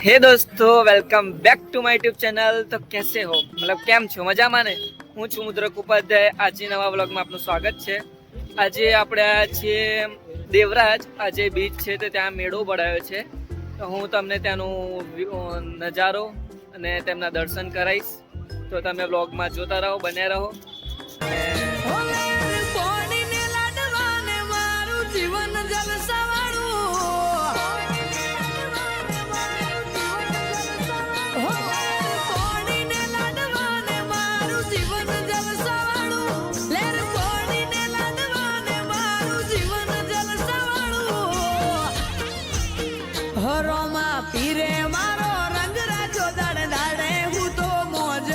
हे दोस्तों, welcome back to my YouTube channel. तो कैसे हो, मतलब કેમ છો? મજામાં ને? હું છું મુદ્રક ઉપાધ્યાય। આજે નવા વ્લોગમાં આપનું સ્વાગત છે। આજે આપણે આવ્યા છીએ દેવરાજ। આજે બીચ છે તો ત્યાં મેળો ભરાયો છે, તો હું તમને ત્યાંનો નજારો અને તેમના દર્શન કરાવીશ। તો તમે વ્લોગમાં જોતા રહો, બન્યા રહો। પીરે મારો રંગ રાજો દાડે દાડે હું તો મોજ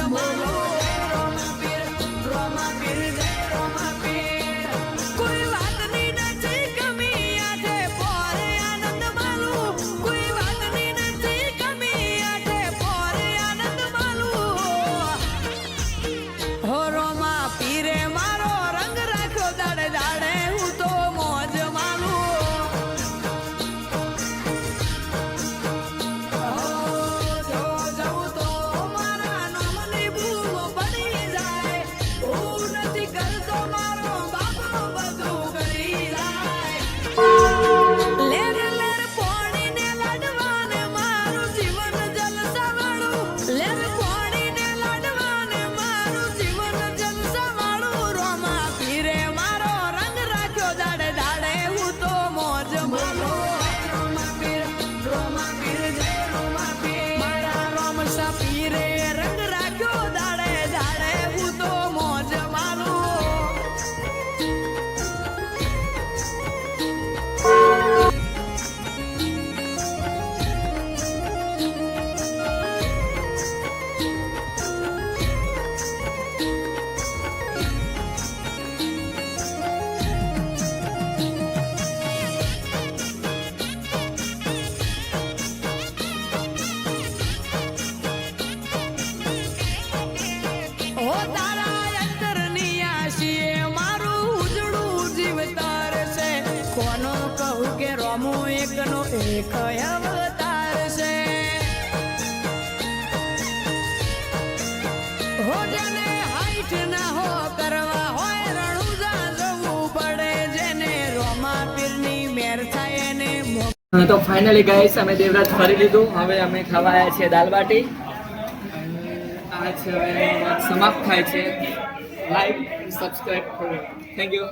કોઈ વાતની નથી કમી આઠે પોરે આનંદ માલું, કોઈ વાતની નથી કમી આઠે પોરે આનંદ માલું। હો રોમા પીરે મારો રંગ રાખ્યો દાડે દાડે હું તો મોજ માલું। એકનો એક અવતાર છે, હો જેને હાઈટ ના હો કરવા હોય રણુજા જવું પડે, જેને રોમા પીરની મેર થાય એને। તો ફાઇનલી ગાઈસ અમે દેવરાજ ફરી લીધું। હવે અમે ખાવા આવ્યા છીએ દાલ બાટી। આ છે હવે સમાપ્ત થાય છે। લાઈક સબસ્ક્રાઇબ કરો। Thank you.